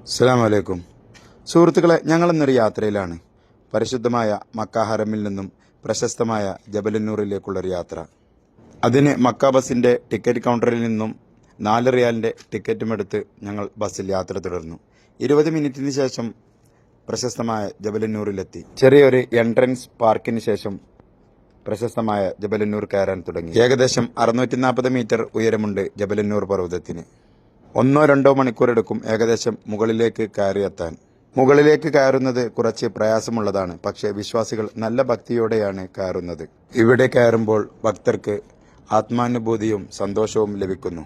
അസ്സലാമു അലൈക്കും. സുഹൃത്തുക്കളെ, ഞങ്ങളിന്നൊരു യാത്രയിലാണ്. പരിശുദ്ധമായ മക്ക ഹറമിൽ നിന്നും പ്രശസ്തമായ ജബലന്നൂറിലേക്കുള്ളൊരു യാത്ര. അതിന് മക്ക ബസിൻ്റെ ടിക്കറ്റ് കൗണ്ടറിൽ നിന്നും 4 റിയാലിൻ്റെ ടിക്കറ്റുമെടുത്ത് ഞങ്ങൾ ബസ്സിൽ യാത്ര തുടർന്നു. 20 മിനിറ്റിന് ശേഷം പ്രശസ്തമായ ജബലന്നൂറിലെത്തി. ചെറിയൊരു എൻട്രൻസ് പാർക്കിന് ശേഷം പ്രശസ്തമായ ജബലന്നൂർ കയറാൻ തുടങ്ങി. ഏകദേശം 640 മീറ്റർ ഉയരമുണ്ട് ജബലന്നൂർ പർവ്വതത്തിന്. 1-2 മണിക്കൂർ എടുക്കും ഏകദേശം മുകളിലേക്ക് കയറിയെത്താൻ. മുകളിലേക്ക് കയറുന്നത് കുറച്ച് പ്രയാസമുള്ളതാണ്. പക്ഷേ വിശ്വാസികൾ നല്ല ഭക്തിയോടെയാണ് കയറുന്നത്. ഇവിടെ കയറുമ്പോൾ ഭക്തർക്ക് ആത്മാനുഭൂതിയും സന്തോഷവും ലഭിക്കുന്നു.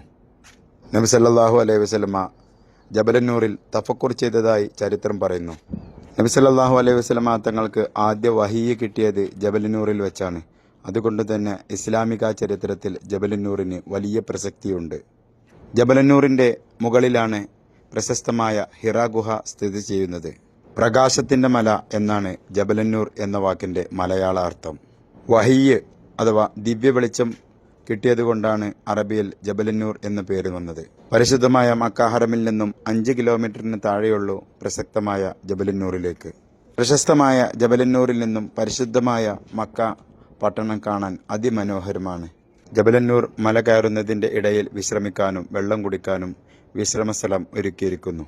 നബി സല്ലല്ലാഹു അലൈഹി വസല്ലമ ജബലന്നൂറിൽ തഫക്കുർ ചെയ്തതായി ചരിത്രം പറയുന്നു. നബി സല്ലല്ലാഹു അലൈഹി വസല്ലമ തങ്ങൾക്ക് ആദ്യ വഹിയ്യ് കിട്ടിയത് ജബലന്നൂറിൽ വെച്ചാണ്. അതുകൊണ്ട് തന്നെ ഇസ്ലാമിക ചരിത്രത്തിൽ ജബലന്നൂറിന് വലിയ പ്രസക്തിയുണ്ട്. ജബലന്നൂറിൻ്റെ മുകളിലാണ് പ്രശസ്തമായ ഹിറ ഗുഹ സ്ഥിതി ചെയ്യുന്നത്. പ്രകാശത്തിൻ്റെ മല എന്നാണ് ജബലന്നൂർ എന്ന വാക്കിൻ്റെ മലയാള അർത്ഥം. വഹിയ്യ് അഥവാ ദിവ്യ വെളിച്ചം കിട്ടിയതുകൊണ്ടാണ് അറബിയിൽ ജബലന്നൂർ എന്ന പേര് വന്നത്. പരിശുദ്ധമായ മക്ക ഹറമിൽ നിന്നും 5 കിലോമീറ്ററിന് താഴെയുള്ളൂ പ്രസക്തമായ ജബലന്നൂറിലേക്ക്. പ്രശസ്തമായ ജബലന്നൂരിൽ നിന്നും പരിശുദ്ധമായ മക്ക പട്ടണം കാണാൻ അതിമനോഹരമാണ്. ജബലന്നൂർ മല കയറുന്നതിൻ്റെ ഇടയിൽ വിശ്രമിക്കാനും വെള്ളം കുടിക്കാനും വിശ്രമസ്ഥലം ഒരുക്കിയിരിക്കുന്നു.